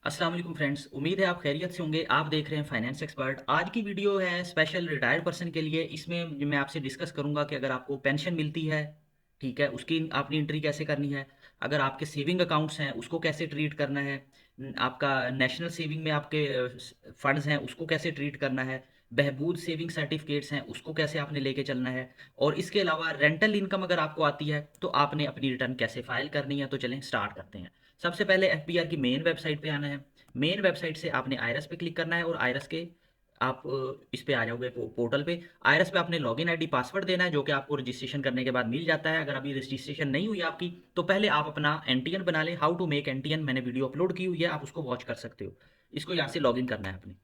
अस्सलाम वालेकुम फ्रेंड्स, उम्मीद है आप खैरियत से होंगे। आप देख रहे हैं फाइनेंस एक्सपर्ट। आज की वीडियो है स्पेशल रिटायर्ड पर्सन के लिए। इसमें मैं आपसे डिस्कस करूंगा कि अगर आपको पेंशन मिलती है, ठीक है, उसकी आपने एंट्री कैसे करनी है। अगर आपके सेविंग अकाउंट्स हैं उसको कैसे ट्रीट करना है। आपका नेशनल सेविंग में आपके फंड्स हैं उसको कैसे ट्रीट करना है। बहबूद सेविंग सर्टिफिकेट्स हैं उसको कैसे आपने लेके चलना है। और इसके अलावा रेंटल इनकम अगर आपको आती है तो आपने अपनी रिटर्न कैसे फाइल करनी है। तो चलें स्टार्ट करते हैं। सबसे पहले एफबीआर की मेन वेबसाइट पे आना है। मेन वेबसाइट से आपने आयरस पे क्लिक करना है और आयरस के आप इस पे आ जाओगे पोर्टल पे। आयरस पे आपने लॉगिन आईडी पासवर्ड देना है जो कि आपको रजिस्ट्रेशन करने के बाद मिल जाता है। अगर अभी रजिस्ट्रेशन नहीं हुई आपकी तो पहले आप अपना एनटीएन बना लें। हाउ टू मेक एनटीएन मैंने वीडियो अपलोड की हुई है, आप उसको वॉच कर सकते हो। इसको यहाँ से लॉगिन करना है अपने।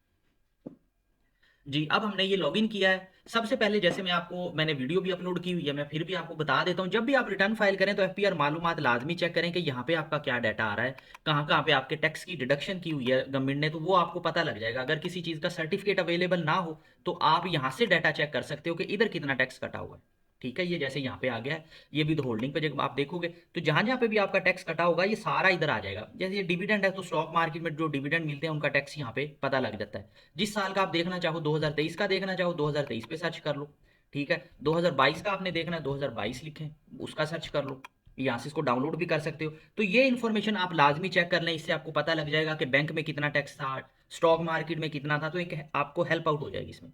जी, अब हमने ये लॉगिन किया है। सबसे पहले जैसे मैंने वीडियो भी अपलोड की हुई है, मैं फिर भी आपको बता देता हूँ। जब भी आप रिटर्न फाइल करें तो एफपीआर मालूमात लाजमी चेक करें कि यहाँ पे आपका क्या डाटा आ रहा है, कहाँ कहाँ पे आपके टैक्स की डिडक्शन की हुई है गवर्नमेंट ने, तो वो आपको पता लग जाएगा। अगर किसी चीज़ का सर्टिफिकेट अवेलेबल ना हो तो आप यहाँ से डाटा चेक कर सकते हो कि इधर कितना टैक्स कटा हुआ है। ठीक है, ये जैसे यहाँ पे आ गया है। ये भी होल्डिंग पे जब आप देखोगे तो जहां जहां पे भी आपका टैक्स कटा होगा ये सारा इधर आ जाएगा। जैसे ये डिविडेंड है तो स्टॉक मार्केट में जो डिविडेंड मिलते हैं उनका टैक्स यहाँ पे पता लग जाता है। जिस साल का आप देखना चाहो, 2023 का देखना चाहो 2023 पे सर्च कर लो। ठीक है, 2022 का आपने देखना है 2022 लिखें, उसका सर्च कर लो। यहाँ से इसको डाउनलोड भी कर सकते हो। तो ये इन्फॉर्मेशन आप लाजमी चेक कर लें, इससे आपको पता लग जाएगा कि बैंक में कितना टैक्स था, स्टॉक मार्केट में कितना था। तो एक आपको हेल्प आउट हो जाएगी इसमें।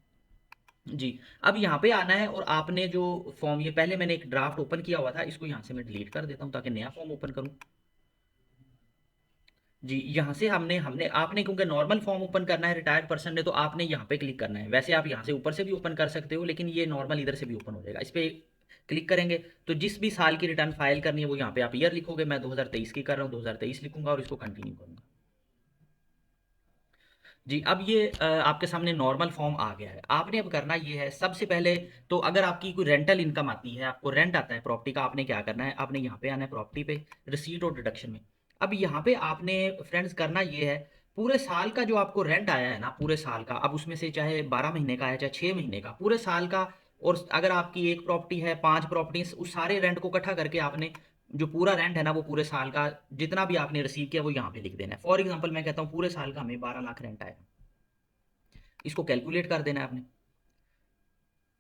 जी, अब यहाँ पे आना है और आपने जो फॉर्म, ये पहले मैंने एक ड्राफ्ट ओपन किया हुआ था, इसको यहाँ से मैं डिलीट कर देता हूँ ताकि नया फॉर्म ओपन करूँ। जी, यहाँ से हमने हमने आपने क्योंकि नॉर्मल फॉर्म ओपन करना है रिटायर्ड पर्सन ने, तो आपने यहाँ पे क्लिक करना है। वैसे आप यहाँ से ऊपर से भी ओपन कर सकते हो लेकिन ये नॉर्मल इधर से भी ओपन हो जाएगा। इस पे क्लिक करेंगे तो जिस भी साल की रिटर्न फाइल करनी है वो यहाँ पे आप ईयर लिखोगे। मैं 2023 की कर रहा हूँ, 2023 लिखूंगा और इसको कंटिन्यू करूंगा। जी, अब ये आपके सामने नॉर्मल फॉर्म आ गया है। आपने अब करना ये है, सबसे पहले तो अगर आपकी कोई रेंटल इनकम आती है, आपको रेंट आता है प्रॉपर्टी का, आपने क्या करना है, आपने यहाँ पे आना है प्रॉपर्टी पे, रिसीट और डिडक्शन में। अब यहाँ पे आपने फ्रेंड्स करना ये है, पूरे साल का जो आपको रेंट आया है ना, पूरे साल का, अब उसमें से चाहे 12 महीने का है चाहे 6 महीने का, पूरे साल का। और अगर आपकी एक प्रॉपर्टी है, 5 प्रॉपर्टी, उस सारे रेंट को इकट्ठा करके आपने जो पूरा रेंट है ना वो पूरे साल का जितना भी आपने रिसीव किया वो यहाँ पे लिख देना है। फॉर एग्जाम्पल मैं कहता हूँ पूरे साल का हमें 12 लाख रेंट आया, इसको कैलकुलेट कर देना है आपने।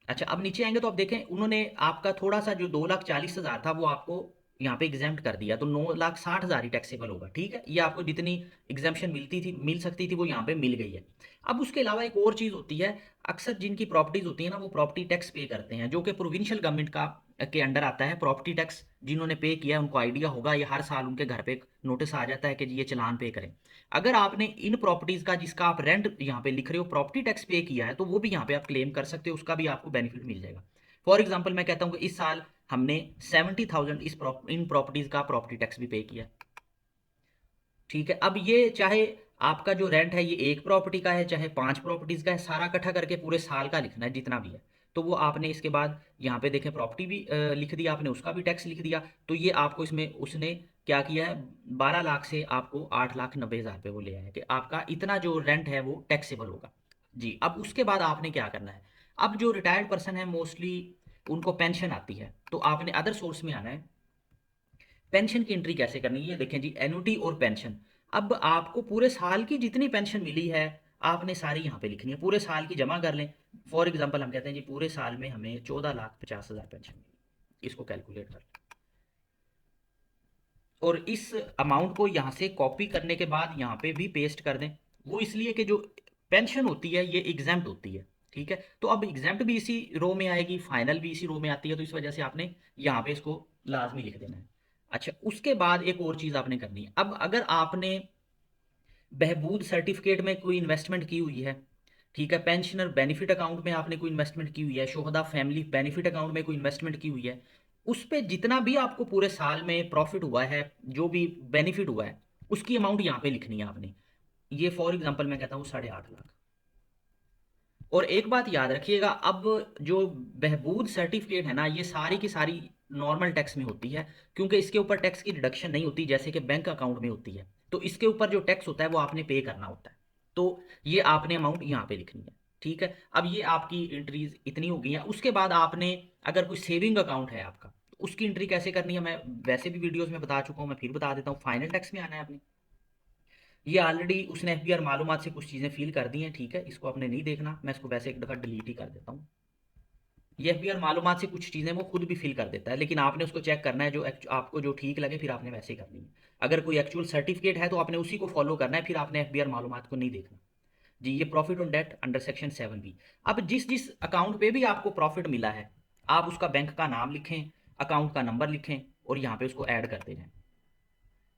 अच्छा, अब नीचे आएंगे तो आप देखें उन्होंने आपका थोड़ा सा जो 2,40,000 था वो आपको यहाँ पे एग्जाम्प्ट कर दिया, तो 9,60,000 ही टैक्सेबल होगा। ठीक है, ये आपको जितनी एग्जाम्पशन मिलती थी, मिल सकती थी, वो यहाँ पे मिल गई है। अब उसके अलावा एक और चीज़ होती है, अक्सर जिनकी प्रॉपर्टीज होती है ना वो प्रॉपर्टी टैक्स पे करते हैं, जो कि प्रोविंशियल गवर्नमेंट का के अंडर आता है प्रॉपर्टी टैक्स। जिन्होंने पे किया है उनको आइडिया होगा, ये हर साल उनके घर पे नोटिस आ जाता है कि जी ये चालान पे करें। अगर आपने इन प्रॉपर्टीज का जिसका आप रेंट यहाँ पे लिख रहे हो प्रॉपर्टी टैक्स पे किया है तो वो भी यहाँ पे आप क्लेम कर सकते हो, उसका भी आपको बेनिफिट मिल जाएगा। फॉर एग्जाम्पल मैं कहता हूँ कि इस साल हमने 70,000 इन प्रॉपर्टीज का प्रॉपर्टी टैक्स भी पे किया। ठीक है, अब ये चाहे आपका जो रेंट है ये एक प्रॉपर्टी का है चाहे 5 प्रॉपर्टीज का है, सारा इकट्ठा करके पूरे साल का लिखना है जितना भी है। तो वो आपने इसके बाद यहाँ पे देखें प्रॉपर्टी भी लिख दिया आपने, उसका भी टैक्स लिख दिया। तो ये आपको इसमें उसने क्या किया है, 12 लाख से आपको 8,90,000 रुपये वो ले आया कि आपका इतना जो रेंट है वो टैक्सेबल होगा। जी, अब उसके बाद आपने क्या करना है। अब जो रिटायर्ड पर्सन है मोस्टली उनको पेंशन आती है, तो आपने अदर सोर्स में आना है। पेंशन की एंट्री कैसे करनी है ये देखें जी, एन्युटी और पेंशन। अब आपको पूरे साल की जितनी पेंशन मिली है आपने सारी यहाँ पे लिखनी है, पूरे साल की जमा कर लें। फॉर एग्जांपल हम कहते हैं जी पूरे साल में हमें 14,50,000 पेंशन मिली, इसको कैलकुलेट कर लें। और इस अमाउंट को यहाँ से कॉपी करने के बाद यहाँ पे भी पेस्ट कर दें। वो इसलिए कि जो पेंशन होती है ये एग्जाम्प्ट होती है। ठीक है, तो अब एग्जाम्प्ट भी इसी रो में आएगी, फाइनल भी इसी रो में आती है, तो इस वजह से आपने यहाँ पे इसको लाजमी लिख देना है। अच्छा, उसके बाद एक और चीज़ आपने करनी है। अब अगर आपने बहबूद सर्टिफिकेट में कोई इन्वेस्टमेंट की हुई है, ठीक है, पेंशनर बेनिफिट अकाउंट में आपने कोई इन्वेस्टमेंट की हुई है, शोहदा फैमिली बेनिफिट अकाउंट में कोई इन्वेस्टमेंट की हुई है, उस पे जितना भी आपको पूरे साल में प्रॉफिट हुआ है, जो भी बेनिफिट हुआ है, उसकी अमाउंट यहाँ पे लिखनी है आपने। ये फॉर एग्जांपल मैं कहता हूँ 8.5 लाख। और एक बात याद रखिएगा, अब जो बहबूद सर्टिफिकेट है ना ये सारी की सारी नॉर्मल टैक्स में होती है, क्योंकि इसके ऊपर टैक्स की डिडक्शन नहीं होती जैसे कि बैंक अकाउंट में होती है। तो इसके ऊपर जो टैक्स होता है वो आपने पे करना होता है। तो ये आपने अमाउंट यहाँ पे लिखनी है। ठीक है, अब ये आपकी एंट्रीज इतनी हो गई हैं। उसके बाद आपने अगर कोई सेविंग अकाउंट है आपका तो उसकी एंट्री कैसे करनी है मैं वैसे भी वीडियोज में बता चुका हूँ, मैं फिर बता देता हूँ। फाइनल टैक्स में आना है आपने। ये ऑलरेडी उसने एफबीआर मालूमात से कुछ चीज़ें फिल कर दी हैं, ठीक है, इसको आपने नहीं देखना, मैं इसको वैसे एक दफ़ा डिलीट ही कर देता हूँ। ये एफबीआर मालूमात से कुछ चीज़ें वो खुद भी फिल कर देता है, लेकिन आपने उसको चेक करना है, जो आपको जो ठीक लगे फिर आपने वैसे ही करनी है। अगर कोई एक्चुअल सर्टिफिकेट है तो आपने उसी को फॉलो करना है, फिर आपने एफबीआर मालूमात को नहीं देखना। जी, ये profit on date under section 7B। अब जिस जिस अकाउंट पे भी आपको प्रॉफिट मिला है, आप उसका बैंक का नाम लिखें, अकाउंट का नंबर लिखें और यहाँ पे उसको ऐड करते जाएं।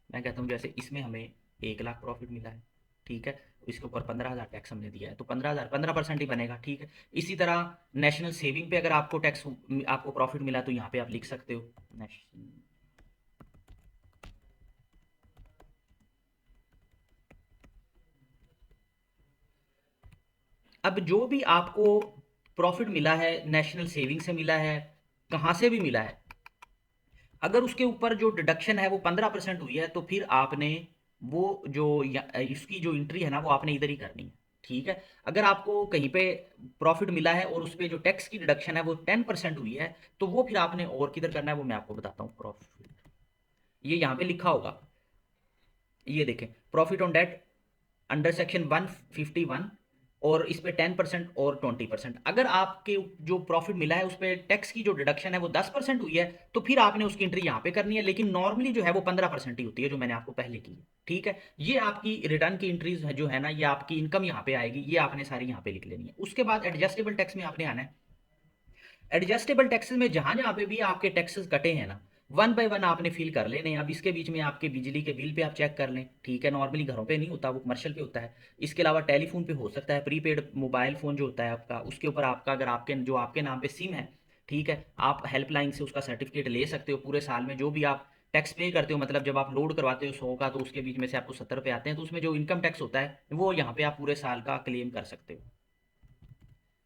मैं कहता हूँ जैसे इसमें हमें 1 लाख प्रॉफिट मिला है, ठीक है, इसके ऊपर 15,000 टैक्स हमने दिया है, तो 15,000 15% ही बनेगा, ठीक है। इसी तरह नेशनल सेविंग पे अगर आपको टैक्स, आपको प्रॉफिट मिला तो यहाँ पे आप लिख सकते हो नेशनल। अब जो भी आपको प्रॉफिट मिला है, नेशनल सेविंग से मिला है, कहाँ से भी मिला है, अगर उसके ऊपर जो डिडक्शन है वो 15% हुई है, तो फिर आपने वो जो इसकी जो एंट्री है ना वो आपने इधर ही करनी है, ठीक है। अगर आपको कहीं पे प्रॉफिट मिला है और उस पर जो टैक्स की डिडक्शन है वो 10% हुई है, तो वो फिर आपने और किधर करना है वो मैं आपको बताता हूँ। प्रॉफिट, ये यहाँ पे लिखा होगा, ये देखें, profit on date under section 151, और इस पे 10% और 20%, अगर आपके जो प्रॉफिट मिला है उस पर टैक्स की जो डिडक्शन है वो 10% हुई है, तो फिर आपने उसकी एंट्री यहाँ पे करनी है, लेकिन नॉर्मली जो है वो 15% ही होती है, जो मैंने आपको पहले की है, ठीक है। ये आपकी रिटर्न की एंट्रीज है जो है ना, ये आपकी इनकम यहाँ पे आएगी, ये आपने सारी यहाँ पे लिख लेनी है। उसके बाद एडजस्टेबल टैक्स में आपने आना है। एडजस्टेबल टैक्सेस में जहां जहां पे भी आपके टैक्सेस कटे हैं ना, वन बाय वन आपने फिल कर लेने। अब इसके बीच में आपके बिजली के बिल पे आप चेक कर लें, ठीक है, नॉर्मली घरों पे नहीं होता, वो कमर्शियल पे होता है। इसके अलावा टेलीफोन पे हो सकता है, प्रीपेड मोबाइल फ़ोन जो होता है आपका, उसके ऊपर आपका अगर आपके जो आपके नाम पे सिम है, ठीक है, आप हेल्पलाइन से उसका सर्टिफिकेट ले सकते हो। पूरे साल में जो भी आप टैक्स पे करते हो, मतलब जब आप लोड करवाते हो 100 का, तो उसके बीच में से आपको 70 रुपये आते हैं, तो उसमें जो इनकम टैक्स होता है वो यहाँ पे आप पूरे साल का क्लेम कर सकते हो।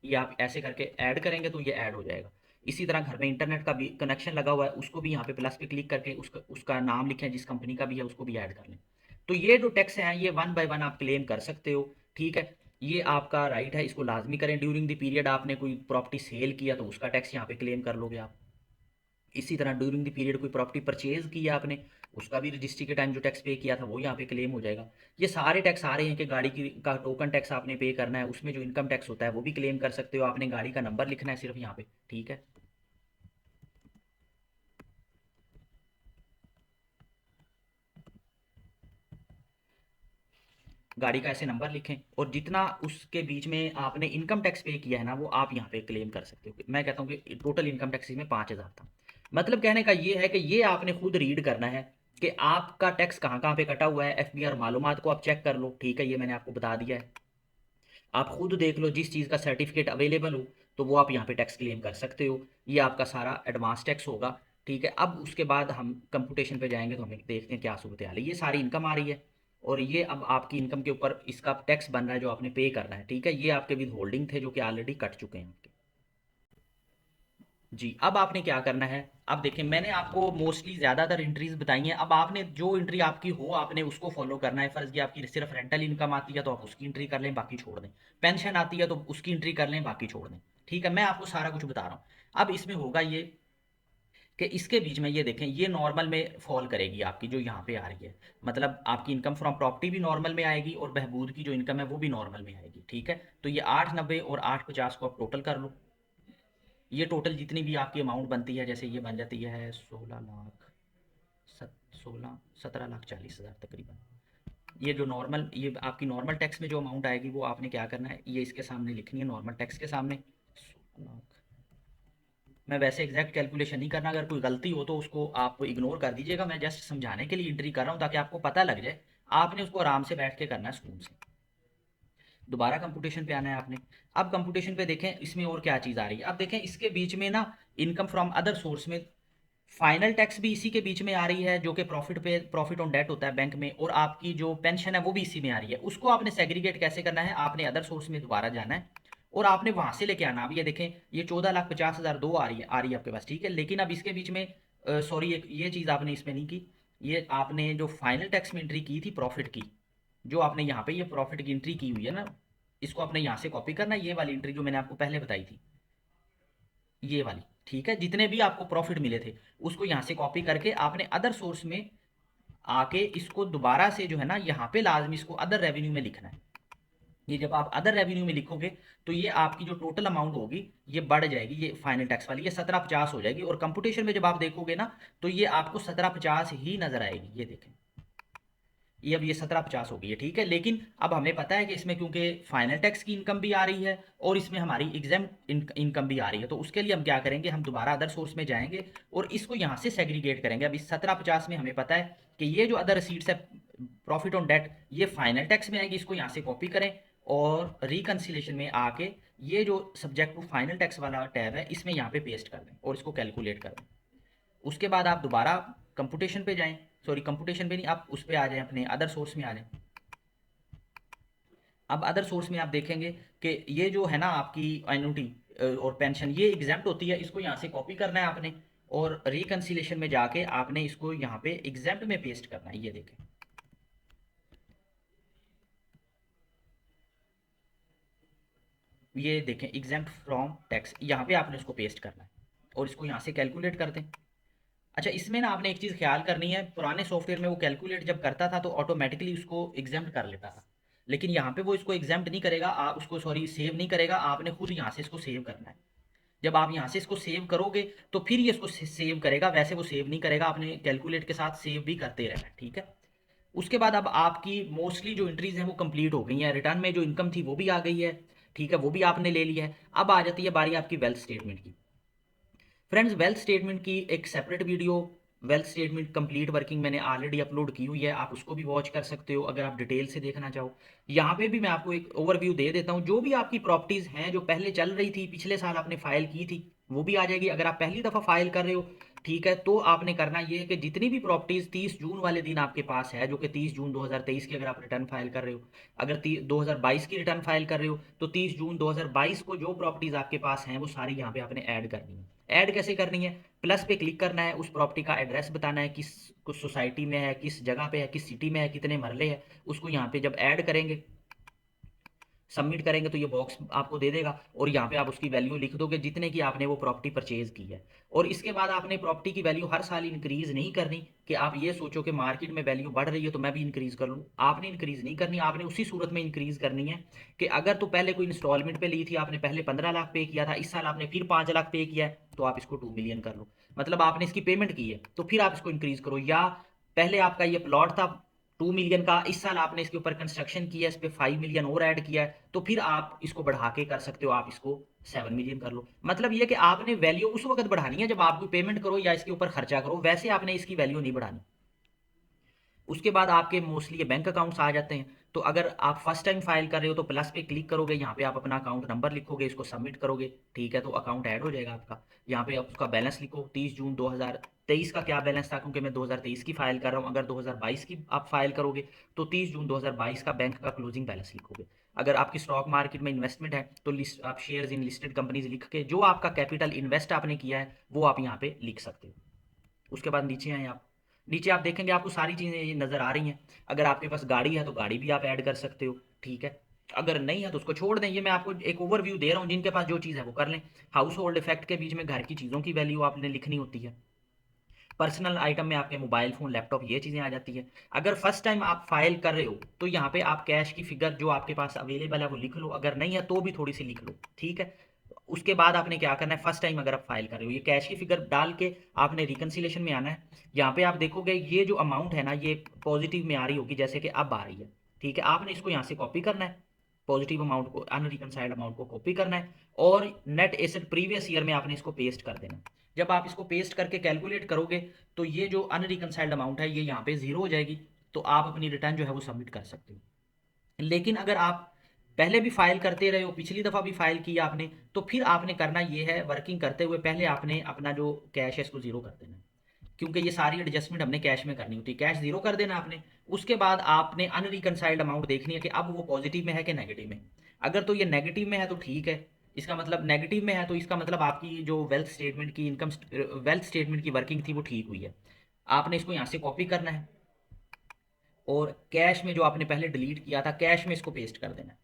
ये आप ऐसे करके ऐड करेंगे तो ये ऐड हो जाएगा। इसी तरह घर में इंटरनेट का भी कनेक्शन लगा हुआ है, उसको भी यहाँ पे प्लस पे क्लिक करके उसका उसका नाम लिखें, जिस कंपनी का भी है उसको भी ऐड कर लें। तो ये जो टैक्स हैं ये वन बाय वन आप क्लेम कर सकते हो, ठीक है। ये आपका राइट है, इसको लाजमी करें। ड्यूरिंग द पीरियड आपने कोई प्रॉपर्टी सेल किया तो उसका टैक्स यहाँ पे क्लेम कर लोगे आप। इसी तरह ड्यूरिंग द पीरियड कोई प्रॉपर्टी परचेज किया आपने, उसका भी रजिस्ट्री के टाइम जो टैक्स पे किया था वो यहाँ पे क्लेम हो जाएगा। ये सारे टैक्स आ रहे हैं कि गाड़ी की का टोकन टैक्स आपने पे करना है, उसमें जो इनकम टैक्स होता है वो भी क्लेम कर सकते हो। आपने गाड़ी का नंबर लिखना है सिर्फ यहाँ पे, ठीक है। गाड़ी का ऐसे नंबर लिखें, और जितना उसके बीच में आपने इनकम टैक्स पे किया है ना वो आप यहाँ पे क्लेम कर सकते हो। मैं कहता हूँ कि टोटल इनकम टैक्स में 5,000 था। मतलब कहने का ये है कि ये आपने खुद रीड करना है कि आपका टैक्स कहाँ कहाँ पे कटा हुआ है। एफबीआर मालूमात को आप चेक कर लो, ठीक है, ये मैंने आपको बता दिया है। आप खुद देख लो, जिस चीज़ का सर्टिफिकेट अवेलेबल हो तो वो आप यहाँ पे टैक्स क्लेम कर सकते हो। ये आपका सारा एडवांस टैक्स होगा, ठीक है। अब उसके बाद हम कंप्यूटेशन पे जाएंगे तो हमें देखते हैं क्या सूरत हाल है। ये सारी इनकम आ रही है, और ये अब आपकी इनकम के ऊपर इसका टैक्स बन रहा है जो आपने पे करना है, ठीक है। ये आपके विद होल्डिंग थे जो कि ऑलरेडी कट चुके हैं आपके। जी, अब आपने क्या करना है। अब देखिए, मैंने आपको मोस्टली ज़्यादातर एंट्रीज बताई हैं। अब आपने जो एंट्री आपकी हो आपने उसको फॉलो करना है। फ़र्ज़ की आपकी सिर्फ रेंटल इनकम आती है तो आप उसकी एंट्री कर लें, बाकी छोड़ दें। पेंशन आती है तो उसकी एंट्री कर लें, बाकी छोड़ दें, ठीक है। मैं आपको सारा कुछ बता रहा हूँ। अब इसमें होगा ये कि इसके बीच में ये देखें, ये नॉर्मल में फॉल करेगी आपकी जो यहाँ पे आ रही है। मतलब आपकी इनकम फ्रॉम प्रॉपर्टी भी नॉर्मल में आएगी, और बहबूद की जो इनकम है वो भी नॉर्मल में आएगी, ठीक है। तो ये 890 और 850 को आप टोटल कर लो। ये टोटल जितनी भी आपकी अमाउंट बनती है, जैसे ये बन जाती है 17,40,000 तकरीबन। ये जो नॉर्मल, ये आपकी नॉर्मल टैक्स में जो अमाउंट आएगी वो आपने क्या करना है, ये इसके सामने लिखनी है, नॉर्मल टैक्स के सामने 16 लाख। मैं वैसे एग्जैक्ट कैलकुलेशन नहीं करना, अगर कोई गलती हो तो उसको आप इग्नोर कर दीजिएगा। मैं जस्ट समझाने के लिए एंट्री कर रहा हूँ ताकि आपको पता लग जाए। आपने उसको आराम से बैठ के करना है सुकून से। दोबारा कंप्यूटेशन पे आना है आपने। अब कंप्यूटेशन पे देखें इसमें और क्या चीज़ आ रही है। अब देखें इसके बीच में ना, इनकम फ्रॉम अदर सोर्स में फाइनल टैक्स भी इसी के बीच में आ रही है, जो कि प्रॉफिट पे प्रॉफिट ऑन डेट होता है बैंक में, और आपकी जो पेंशन है वो भी इसी में आ रही है। उसको आपने सेग्रीगेट कैसे करना है, आपने अदर सोर्स में दोबारा जाना है और आपने वहां से लेके आना। अब ये देखें, ये 14,50,000 दो आ रही है आपके पास, ठीक है। लेकिन अब इसके बीच में सॉरी, ये चीज़ आपने इसमें नहीं की। ये आपने जो फाइनल टैक्स में एंट्री की थी प्रॉफिट की, जो आपने यहाँ पे ये प्रॉफिट की एंट्री की हुई है ना, इसको आपने यहाँ से कॉपी करना है, ये वाली एंट्री जो मैंने आपको पहले बताई थी, ये वाली, ठीक है। जितने भी आपको प्रॉफिट मिले थे उसको यहाँ से कॉपी करके आपने अदर सोर्स में आके इसको दोबारा से जो है ना यहाँ पे लाजमी इसको अदर रेवेन्यू में लिखना है। ये जब आप अदर रेवेन्यू में लिखोगे तो ये आपकी जो टोटल अमाउंट होगी ये बढ़ जाएगी, ये फाइनल टैक्स वाली ये 1750 हो जाएगी। और कंप्यूटेशन में जब आप देखोगे ना तो ये आपको 1750 ही नजर आएगी। ये देखें, ये अब ये 1750 हो गई है, ठीक है। लेकिन अब हमें पता है कि इसमें क्योंकि फाइनल टैक्स की इनकम भी आ रही है और इसमें हमारी एग्जाम इनकम भी आ रही है, तो उसके लिए हम क्या करेंगे, हम दोबारा अदर सोर्स में जाएंगे और इसको यहाँ से सेग्रीगेट करेंगे। अब इस 1750 में हमें पता है कि ये जो अदर रिसीट्स है प्रॉफिट ऑन डेट ये फाइनल टैक्स में आएगी, इसको यहाँ से कॉपी करें और रिकन्सिलेशन में आके ये जो सब्जेक्ट टू फाइनल टैक्स वाला टैब है इसमें यहाँ पे पेस्ट कर दें और इसको कैलकुलेट कर दें। उसके बाद आप दोबारा कंप्यूटेशन पे जाएं, सॉरी कंप्यूटेशन पे नहीं, आप उस पे आ जाएं, अपने अदर सोर्स में आ जाएं। अब अदर सोर्स में आप देखेंगे कि ये जो है ना आपकी एन्युटी और पेंशन ये एग्जाम्प्ट होती है, इसको यहाँ से कॉपी करना है आपने और रिकन्सिलेशन में जाके आपने इसको यहाँ पे एग्जाम्प्ट में पेस्ट करना है। ये देखें, ये देखें एग्जाम्प्ट फ्रॉम टैक्स, यहाँ पे आपने इसको पेस्ट करना है और इसको यहाँ से कैलकुलेट कर दें। अच्छा, इसमें ना आपने एक चीज़ ख्याल करनी है, पुराने सॉफ्टवेयर में वो कैलकुलेट जब करता था तो ऑटोमेटिकली उसको एग्जाम्प्ट कर लेता था, लेकिन यहाँ पे वो इसको एग्जाम्प्ट नहीं करेगा, आप उसको सॉरी सेव नहीं करेगा, आपने खुद यहाँ से इसको सेव करना है। जब आप यहाँ से इसको सेव करोगे तो फिर ये इसको सेव करेगा, वैसे वो सेव नहीं करेगा, आपने कैलकुलेट के साथ सेव भी करते रहना है, ठीक है। उसके बाद अब आपकी मोस्टली जो एंट्रीज हैं वो कंप्लीट हो गई हैं, रिटर्न में जो इनकम थी वो भी आ गई है, ठीक है, वो भी आपने ले लिया है। अब आ जाती है बारी आपकी वेल्थ स्टेटमेंट की। फ्रेंड्स, वेल्थ स्टेटमेंट की एक separate video, wealth statement complete working, मैंने ऑलरेडी अपलोड की हुई है, आप उसको भी वॉच कर सकते हो अगर आप डिटेल से देखना चाहो। यहाँ पे भी मैं आपको एक ओवरव्यू दे देता हूँ, जो भी आपकी प्रॉपर्टीज़ हैं जो पहले चल रही थी, पिछले साल आपने फाइल की थी, वो भी आ जाएगी। अगर आप पहली दफ़ा फाइल कर रहे हो, ठीक है, तो आपने करना ये है कि जितनी भी प्रॉपर्टीज़ 30 जून वाले दिन आपके पास है, जो कि 30 जून 2023 की अगर आप रिटर्न फाइल कर रहे हो, अगर 2022 की रिटर्न फाइल कर रहे हो तो 30 जून 2022 को जो प्रॉपर्टीज़ आपके पास हैं वो सारी यहाँ पे आपने ऐड करनी है। ऐड कैसे करनी है, प्लस पे क्लिक करना है, उस प्रॉपर्टी का एड्रेस बताना है, किस कुछ सोसाइटी में है, किस जगह पे है, किस सिटी में है, कितने मरले है, उसको यहाँ पे जब ऐड करेंगे, सबमिट करेंगे तो ये बॉक्स आपको दे देगा और यहाँ पे आप उसकी वैल्यू लिख दोगे जितने की आपने वो प्रॉपर्टी परचेज की है। और इसके बाद आपने प्रॉपर्टी की वैल्यू हर साल इंक्रीज नहीं करनी कि आप ये सोचो कि मार्केट में वैल्यू बढ़ रही है तो मैं भी इंक्रीज कर लूँ, आपने इंक्रीज नहीं करनी, आपने उसी सूरत में इंक्रीज करनी है कि अगर तो पहले कोई इंस्टॉलमेंट पे ली थी, आपने पहले 15 लाख पे किया था, इस साल आपने फिर 5 लाख पे किया है तो आप इसको 2 मिलियन कर लो, मतलब आपने इसकी पेमेंट की है तो फिर आप इसको इंक्रीज करो। या पहले आपका ये प्लॉट था 2 मिलियन का, इस साल आपने इसके ऊपर कंस्ट्रक्शन किया है, इस पर 5 मिलियन और ऐड किया है तो फिर आप इसको बढ़ा के कर सकते हो, आप इसको 7 मिलियन कर लो। मतलब ये कि आपने वैल्यू उस वक्त बढ़ानी है जब आप कोई पेमेंट करो या इसके ऊपर खर्चा करो, वैसे आपने इसकी वैल्यू नहीं बढ़ानी। उसके बाद आपके मोस्टली ये बैंक अकाउंट्स आ जाते हैं। तो अगर आप फर्स्ट टाइम फाइल कर रहे हो तो प्लस पे क्लिक करोगे, यहाँ पे आप अपना अकाउंट नंबर लिखोगे, इसको सबमिट करोगे, ठीक है, तो अकाउंट ऐड हो जाएगा आपका। यहाँ पे आप उसका बैलेंस लिखो, 30 जून 2023 का क्या बैलेंस था, क्योंकि मैं 2023 की फाइल कर रहा हूँ, अगर 2022 की आप फाइल करोगे तो 30 जून 2022 का बैंक का क्लोजिंग बैलेंस लिखोगे। अगर आपकी स्टॉक मार्केट में इन्वेस्टमेंट है तो लिस्ट आप शेयर्स इन लिस्टेड कंपनीज लिख के जो आपका कैपिटल इन्वेस्ट आपने किया है वो आप यहाँ पे लिख सकते हो। उसके बाद नीचे आए आप, नीचे आप देखेंगे आपको सारी चीज़ें नज़र आ रही हैं। अगर आपके पास गाड़ी है तो गाड़ी भी आप ऐड कर सकते हो, ठीक है, अगर नहीं है तो उसको छोड़ दें। ये मैं आपको एक ओवरव्यू दे रहा हूँ, जिनके पास जो चीज़ है वो कर लें। हाउस होल्ड इफेक्ट के बीच में घर की चीज़ों की वैल्यू आपने लिखनी होती है। पर्सनल आइटम में आपके मोबाइल फ़ोन लैपटॉप ये चीज़ें आ जाती है। अगर फर्स्ट टाइम आप फाइल कर रहे हो तो यहाँ पे आप कैश की फिगर जो आपके पास अवेलेबल है वो लिख लो, अगर नहीं है तो भी थोड़ी सी लिख लो, ठीक है। उसके बाद आपने क्या करना है, फर्स्ट टाइम अगर आप फाइल कर रहे हो ये कैश की फिगर डाल के आपने रिकन्सिलेशन में आना है। यहाँ पे आप देखोगे ये जो अमाउंट है ना ये पॉजिटिव में आ रही होगी, जैसे कि अब आ रही है, ठीक है, आपने इसको यहाँ से कॉपी करना है, पॉजिटिव अमाउंट को, अनरिकनसाइल्ड अमाउंट को कॉपी करना है और नेट एसेट प्रीवियस ईयर में आपने इसको पेस्ट कर देना। जब आप इसको पेस्ट करके कैलकुलेट करोगे तो ये जो अनरिकनसाइल्ड अमाउंट है ये यहाँ पे जीरो हो जाएगी, तो आप अपनी रिटर्न जो है वो सबमिट कर सकते हो। लेकिन अगर आप पहले भी फाइल करते रहे हो, पिछली दफ़ा भी फाइल की आपने, तो फिर आपने करना ये है, वर्किंग करते हुए पहले आपने अपना जो कैश है इसको ज़ीरो कर देना है, क्योंकि ये सारी एडजस्टमेंट हमने कैश में करनी होती है, कैश ज़ीरो कर देना आपने। उसके बाद आपने अनरिकनसाइल्ड अमाउंट देखनी है कि अब वो पॉजिटिव में है कि नेगेटिव में। अगर तो ये नेगेटिव में है तो ठीक है, इसका मतलब नेगेटिव में है तो इसका मतलब आपकी जो वेल्थ स्टेटमेंट की इनकम वेल्थ स्टेटमेंट की वर्किंग थी वो ठीक हुई है। आपने इसको यहाँ से कॉपी करना है और कैश में जो आपने पहले डिलीट किया था कैश में इसको पेस्ट कर देना है,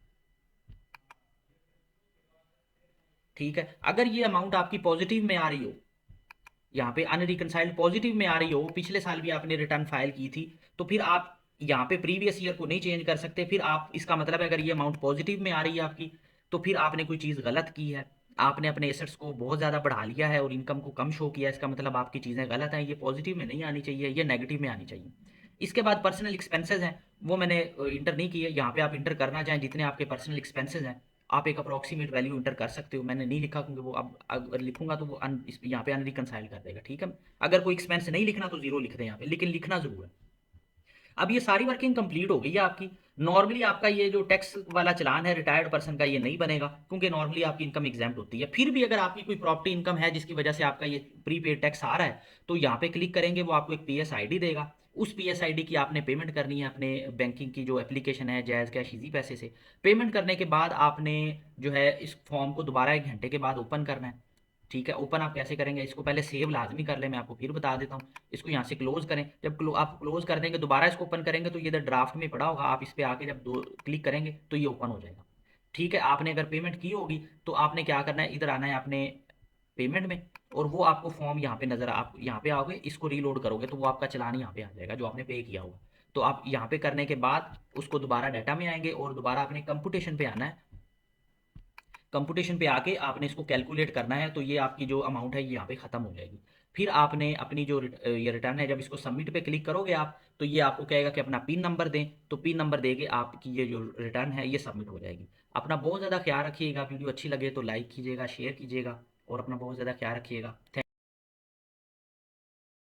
ठीक है। अगर ये अमाउंट आपकी पॉजिटिव में आ रही हो यहाँ पे अनरिकनसाइल्ड पॉजिटिव में आ रही हो, पिछले साल भी आपने रिटर्न फाइल की थी, तो फिर आप यहाँ पे प्रीवियस ईयर को नहीं चेंज कर सकते। फिर आप, इसका मतलब है अगर ये अमाउंट पॉजिटिव में आ रही है आपकी, तो फिर आपने कोई चीज़ गलत की है, आपने अपने एसेट्स को बहुत ज़्यादा बढ़ा लिया है और इनकम को कम शो किया है, इसका मतलब आपकी चीज़ें गलत हैं, ये पॉजिटिव में नहीं आनी चाहिए, ये नेगेटिव में आनी चाहिए। इसके बाद पर्सनल एक्सपेंसेस हैं, वो मैंने इंटर नहीं किए। यहाँ पे आप इंटर करना चाहें जितने आपके पर्सनल एक्सपेंसेस हैं, आप एक अप्रॉक्सीमेट वैल्यू इंटर कर सकते हो। मैंने नहीं लिखा क्योंकि वो अब अगर लिखूंगा तो वो यहाँ पे अनरिकनसाइल कर देगा, ठीक है। अगर कोई एक्सपेंस नहीं लिखना तो जीरो लिख दें यहाँ पे, लेकिन लिखना जरूर है। अब ये सारी वर्किंग कंप्लीट हो गई है आपकी। नॉर्मली आपका ये जो टैक्स वाला चलान है रिटायर्ड पर्सन का, ये नहीं बनेगा क्योंकि नॉर्मली आपकी इनकम एग्जाम्प्ट होती है। फिर भी अगर आपकी कोई प्रॉपर्टी इनकम है जिसकी वजह से आपका ये प्रीपेड टैक्स आ रहा है, तो यहाँ पे क्लिक करेंगे, वो आपको एक पीएस आईडी देगा। उस पीएस आईडी की आपने पेमेंट करनी है अपने बैंकिंग की जो एप्लीकेशन है जायज़ कैश इजी पैसे से। पेमेंट करने के बाद आपने जो है इस फॉर्म को दोबारा 1 घंटे के बाद ओपन करना है, ठीक है। ओपन आप कैसे करेंगे, इसको पहले सेव लाजमी कर लें, मैं आपको फिर बता देता हूँ। इसको यहाँ से क्लोज करें, जब आप क्लोज कर देंगे दोबारा इसको ओपन करेंगे तो ये इधर ड्राफ्ट में पड़ा होगा, आप इस पर आके जब दो क्लिक करेंगे तो ये ओपन हो जाएगा, ठीक है। आपने अगर पेमेंट की होगी तो आपने क्या करना है, इधर आना है आपने पेमेंट में, और वो आपको फॉर्म यहाँ पे नजर, आप यहाँ पे आओगे, इसको रीलोड करोगे तो वो आपका चालान यहाँ पे आ जाएगा जो आपने पे किया होगा। तो आप यहाँ पे करने के बाद उसको दोबारा डाटा में आएंगे और दोबारा आपने कंप्यूटेशन पे आना है। कंप्यूटेशन पे आके आपने इसको कैलकुलेट करना है, तो ये आपकी जो अमाउंट है ये यहाँ पे ख़त्म हो जाएगी। फिर आपने अपनी जो ये रिटर्न है, जब इसको सबमिट पे क्लिक करोगे आप, तो ये आपको कहेगा कि अपना पिन नंबर दें, तो पिन नंबर देके आपकी ये जो रिटर्न है ये सबमिट हो जाएगी। अपना बहुत ज़्यादा ख्याल रखिएगा, वीडियो अच्छी लगे तो लाइक कीजिएगा, शेयर कीजिएगा, और अपना बहुत ज़्यादा ख्याल रखिएगा।